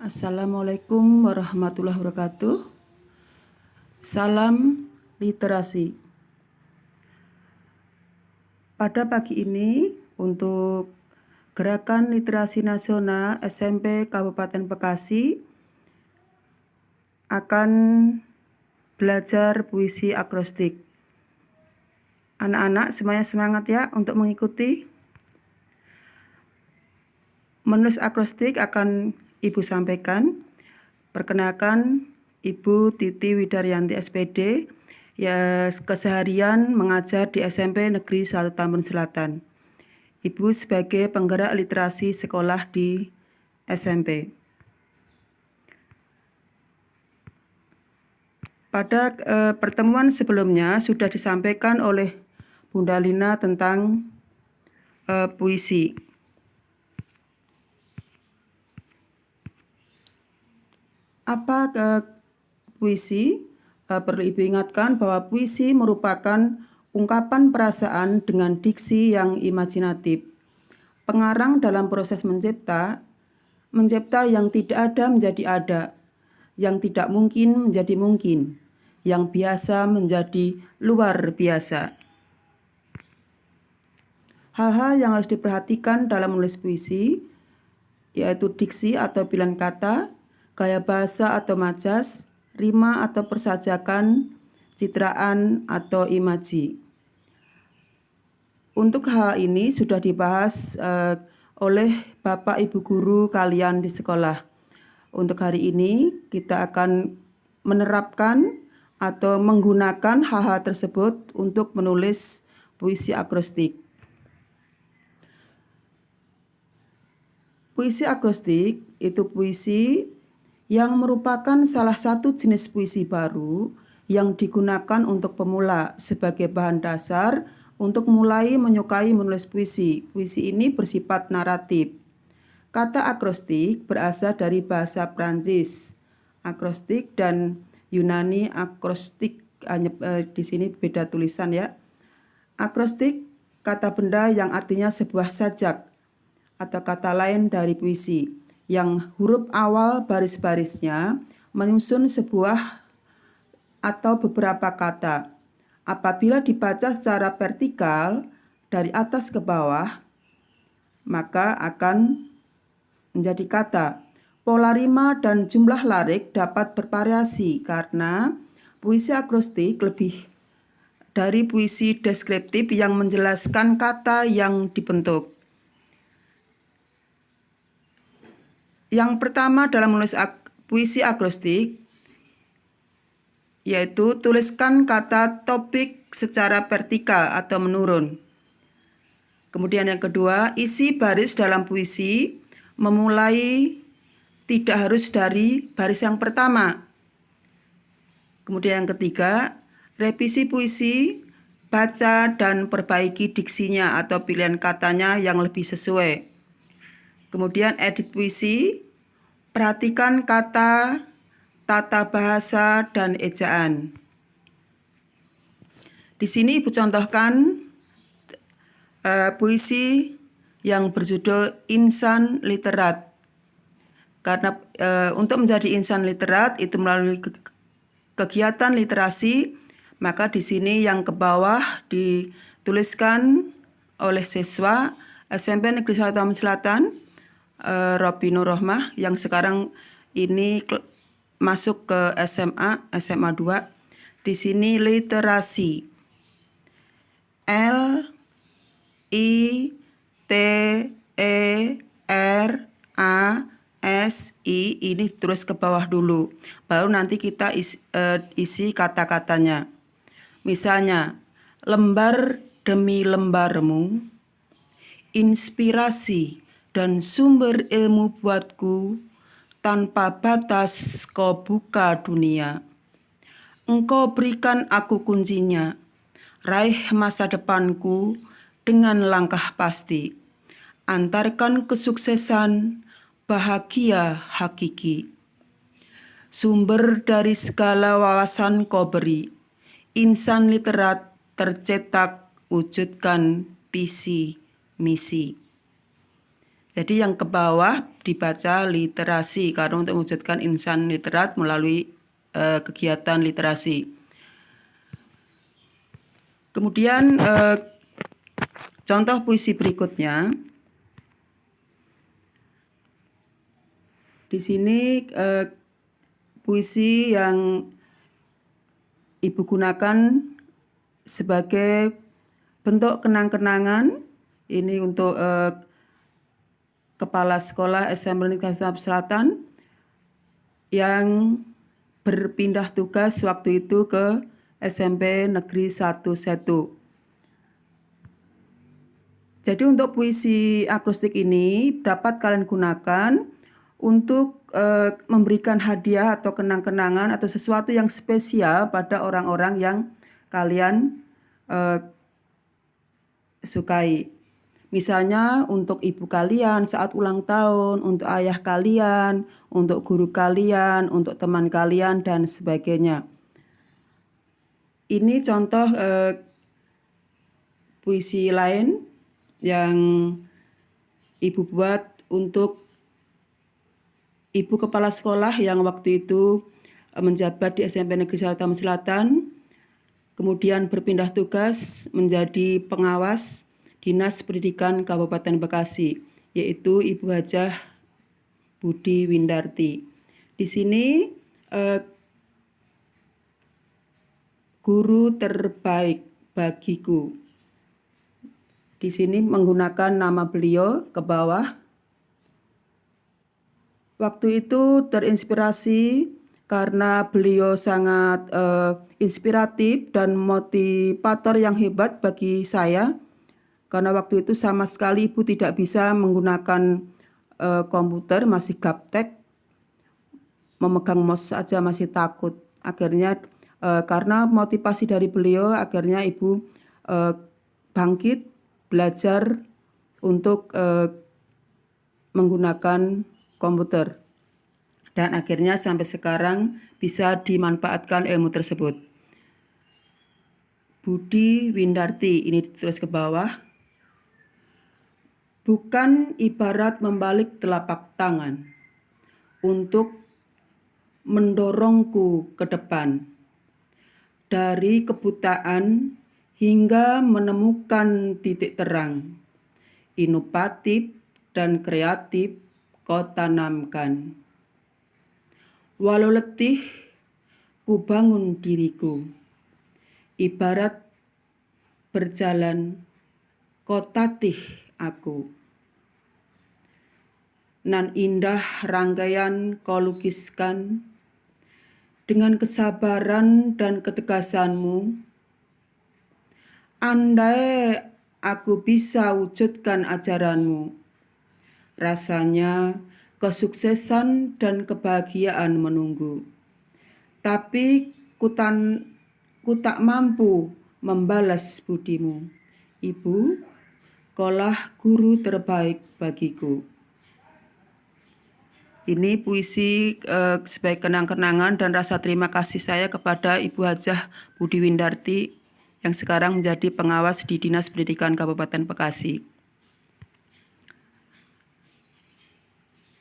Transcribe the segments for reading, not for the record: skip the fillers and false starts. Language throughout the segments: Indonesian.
Assalamualaikum warahmatullahi wabarakatuh. Salam literasi. Pada pagi ini untuk Gerakan Literasi Nasional SMP Kabupaten Bekasi akan belajar puisi akrostik. Anak-anak semuanya semangat ya untuk mengikuti. Menulis akrostik akan Ibu sampaikan. Perkenalkan, Ibu Titi Widaryanti SPD, ya keseharian mengajar di SMP Negeri 1 Tambun Selatan. Ibu sebagai penggerak literasi sekolah di SMP. Pada pertemuan sebelumnya sudah disampaikan oleh Bunda Lina tentang puisi. Apa puisi? Perlu Ibu ingatkan bahwa puisi merupakan ungkapan perasaan dengan diksi yang imajinatif. Pengarang dalam proses mencipta yang tidak ada menjadi ada, yang tidak mungkin menjadi mungkin, yang biasa menjadi luar biasa. Hal-hal yang harus diperhatikan dalam menulis puisi yaitu diksi atau pilihan kata, gaya bahasa atau majas, rima atau persajakan, citraan atau imaji. Untuk hal ini sudah dibahas oleh Bapak Ibu guru kalian di sekolah. Untuk hari ini kita akan menerapkan atau menggunakan hal-hal tersebut untuk menulis puisi akrostik. Puisi akrostik itu puisi yang merupakan salah satu jenis puisi baru yang digunakan untuk pemula sebagai bahan dasar untuk mulai menyukai menulis puisi. Puisi ini bersifat naratif. Kata akrostik berasal dari bahasa Prancis, akrostik, dan Yunani akrostik. Di sini beda tulisan ya. Akrostik kata benda yang artinya sebuah sajak atau kata lain dari puisi yang huruf awal baris-barisnya menyusun sebuah atau beberapa kata. Apabila dibaca secara vertikal dari atas ke bawah, maka akan menjadi kata. Pola rima dan jumlah larik dapat bervariasi karena puisi akrostik lebih dari puisi deskriptif yang menjelaskan kata yang dibentuk. Yang pertama dalam menulis puisi akrostik yaitu tuliskan kata topik secara vertikal atau menurun. Kemudian yang kedua, isi baris dalam puisi memulai tidak harus dari baris yang pertama. Kemudian yang ketiga, revisi puisi, baca dan perbaiki diksinya atau pilihan katanya yang lebih sesuai. Kemudian edit puisi, perhatikan kata, tata bahasa, dan ejaan. Di sini Ibu contohkan puisi yang berjudul Insan Literat. Karena untuk menjadi insan literat itu melalui kegiatan literasi, maka di sini yang ke bawah dituliskan oleh siswa SMP Negeri 1 Tambun Selatan, Robi Nur Rohmah, yang sekarang ini masuk ke SMA 2. Di sini literasi. L I T E R A S I, ini terus ke bawah dulu. Baru nanti kita isi kata-katanya. Misalnya, lembar demi lembarmu, inspirasi dan sumber ilmu buatku, tanpa batas kau buka dunia. Engkau berikan aku kuncinya, raih masa depanku dengan langkah pasti. Antarkan kesuksesan, bahagia hakiki. Sumber dari segala wawasan kau beri, insan literat tercetak, wujudkan visi misi. Jadi yang ke bawah dibaca literasi karena untuk mewujudkan insan literat melalui kegiatan literasi. Kemudian contoh puisi berikutnya. Di sini puisi yang Ibu gunakan sebagai bentuk kenang-kenangan ini untuk Kepala Sekolah SMP Negeri Selatan yang berpindah tugas waktu itu ke SMP Negeri 1 Setu. Jadi untuk puisi akustik ini dapat kalian gunakan untuk memberikan hadiah atau kenang-kenangan atau sesuatu yang spesial pada orang-orang yang kalian sukai. Misalnya untuk ibu kalian saat ulang tahun, untuk ayah kalian, untuk guru kalian, untuk teman kalian, dan sebagainya. Ini contoh puisi lain yang Ibu buat untuk Ibu Kepala Sekolah yang waktu itu menjabat di SMP Negeri 1 Taman Selatan, kemudian berpindah tugas menjadi pengawas Dinas Pendidikan Kabupaten Bekasi, yaitu Ibu Hajah Budi Windarti. Di sini guru terbaik bagiku. Di sini menggunakan nama beliau ke bawah. Waktu itu terinspirasi karena beliau sangat inspiratif dan motivator yang hebat bagi saya. Karena waktu itu sama sekali Ibu tidak bisa menggunakan komputer, masih gaptek, memegang mouse saja masih takut. Akhirnya karena motivasi dari beliau, akhirnya Ibu bangkit belajar untuk menggunakan komputer. Dan akhirnya sampai sekarang bisa dimanfaatkan ilmu tersebut. Budi Windarti, ini ditulis ke bawah. Bukan ibarat membalik telapak tangan untuk mendorongku ke depan dari kebutaan hingga menemukan titik terang, inovatif dan kreatif kau tanamkan. Walau letih, ku bangun diriku, ibarat berjalan kau tatih aku. Nan indah rangkaian kau lukiskan dengan kesabaran dan ketegasanmu. Andai aku bisa wujudkan ajaranmu, rasanya kesuksesan dan kebahagiaan menunggu. Tapi ku tak mampu membalas budimu. Ibu, kaulah guru terbaik bagiku. Ini puisi sebagai kenang-kenangan dan rasa terima kasih saya kepada Ibu Hajah Budi Windarti yang sekarang menjadi pengawas di Dinas Pendidikan Kabupaten Bekasi.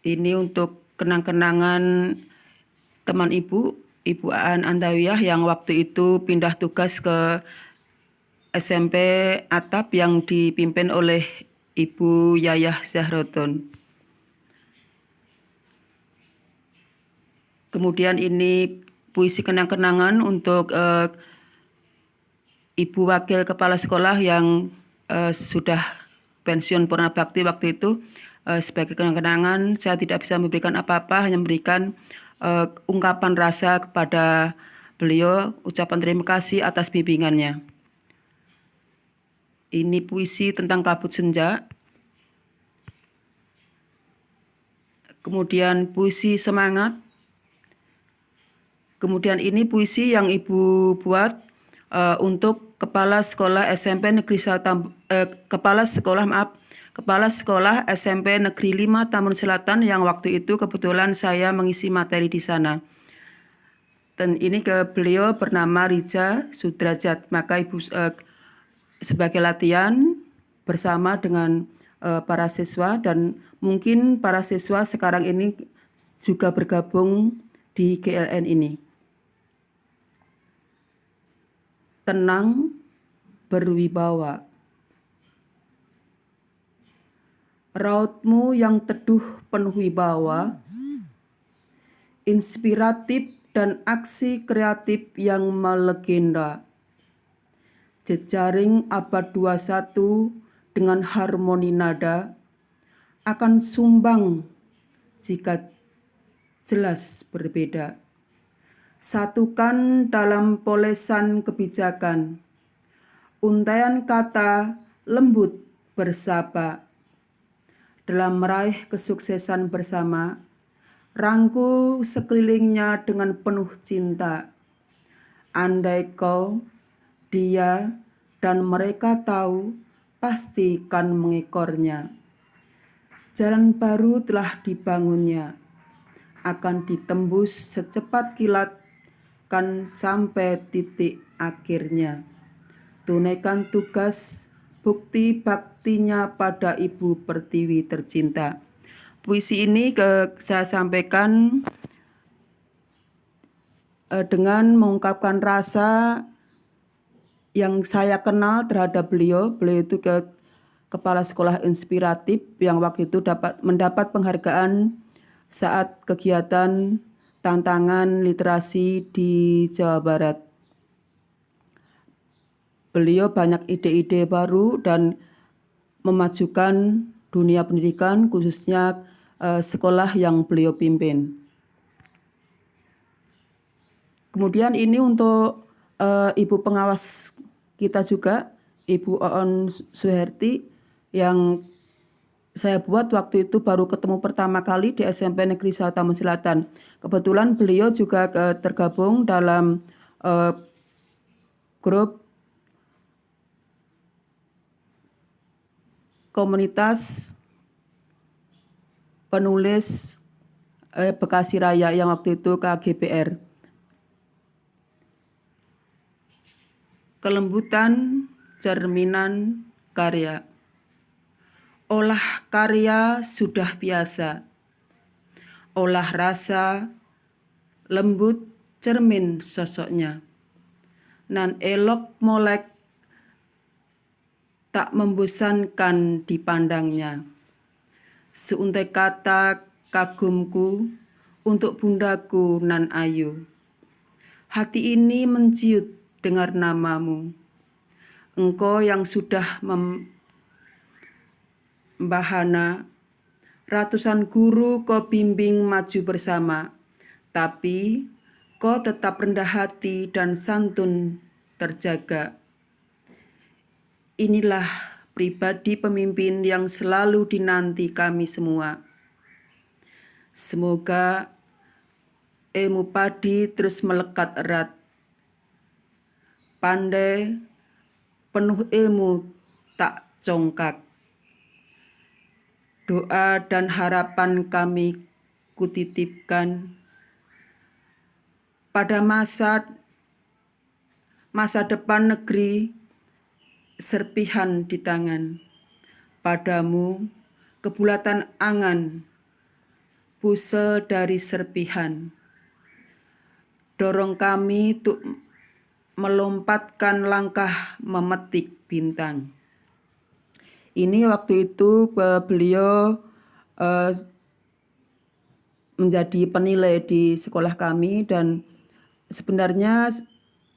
Ini untuk kenang-kenangan teman Ibu, Ibu Aan Andawiyah yang waktu itu pindah tugas ke SMP Atap yang dipimpin oleh Ibu Yayah Zahrodon. Kemudian ini puisi kenang-kenangan untuk Ibu Wakil Kepala Sekolah yang sudah pensiun purna bakti waktu itu. Sebagai kenang-kenangan saya tidak bisa memberikan apa-apa, hanya memberikan ungkapan rasa kepada beliau, ucapan terima kasih atas bimbingannya. Ini puisi tentang kabut senja. Kemudian puisi semangat. Kemudian ini puisi yang Ibu buat untuk Kepala Sekolah SMP Negeri Kepala Sekolah SMP Negeri 5 Taman Selatan yang waktu itu kebetulan saya mengisi materi di sana. Dan ini ke beliau bernama Rija Sudrajat. Maka Ibu sebagai latihan bersama dengan para siswa, dan mungkin para siswa sekarang ini juga bergabung di GLN ini. Tenang, berwibawa. Rautmu yang teduh penuh wibawa, inspiratif dan aksi kreatif yang melegenda. Jejaring abad 21 dengan harmoni nada akan sumbang jika jelas berbeda. Satukan dalam polesan kebijakan, untaian kata lembut bersapa. Dalam meraih kesuksesan bersama, rangkul sekelilingnya dengan penuh cinta. Andai kau, dia, dan mereka tahu, pasti kan mengekornya. Jalan baru telah dibangunnya, akan ditembus secepat kilat, kan sampai titik akhirnya. Tunaikan tugas, bukti baktinya pada Ibu Pertiwi tercinta. Puisi ini saya sampaikan dengan mengungkapkan rasa yang saya kenal terhadap beliau. Beliau itu kepala sekolah inspiratif yang waktu itu mendapat penghargaan saat kegiatan tantangan literasi di Jawa Barat. Beliau banyak ide-ide baru dan memajukan dunia pendidikan, khususnya sekolah yang beliau pimpin. Kemudian ini untuk Ibu pengawas kita juga, Ibu Oon Suherti, yang saya buat waktu itu baru ketemu pertama kali di SMP Negeri 1 Taman Selatan. Kebetulan beliau juga tergabung dalam grup komunitas penulis Bekasi Raya yang waktu itu KGBR. Kelembutan cerminan karya. Olah karya sudah biasa. Olah rasa lembut cermin sosoknya. Nan elok molek tak membosankan dipandangnya. Seuntai kata kagumku untuk bundaku nan ayu. Hati ini menciut dengar namamu. Engkau yang sudah membahana, ratusan guru kau bimbing maju bersama, tapi kau tetap rendah hati dan santun terjaga. Inilah pribadi pemimpin yang selalu dinanti kami semua. Semoga ilmu padi terus melekat erat. Pandai, penuh ilmu, tak congkak. Doa dan harapan kami kutitipkan pada masa depan negeri serpihan di tangan. Padamu kebulatan angan, puse dari serpihan. Dorong kami untuk melompatkan langkah memetik bintang. Ini waktu itu beliau menjadi penilai di sekolah kami, dan sebenarnya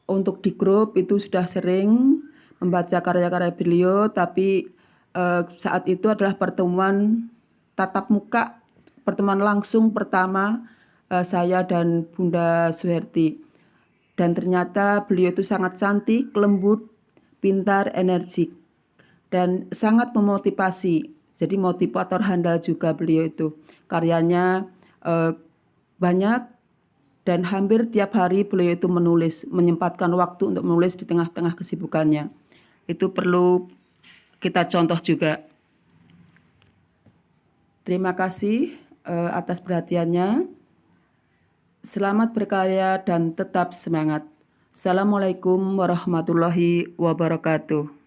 untuk di grup itu sudah sering membaca karya-karya beliau, tapi saat itu adalah pertemuan tatap muka, pertemuan langsung pertama saya dan Bunda Suherti. Dan ternyata beliau itu sangat cantik, lembut, pintar, energik, dan sangat memotivasi. Jadi motivator handal juga beliau itu. Karyanya banyak dan hampir tiap hari beliau itu menulis, menyempatkan waktu untuk menulis di tengah-tengah kesibukannya. Itu perlu kita contoh juga. Terima kasih atas perhatiannya. Selamat berkarya dan tetap semangat. Assalamualaikum warahmatullahi wabarakatuh.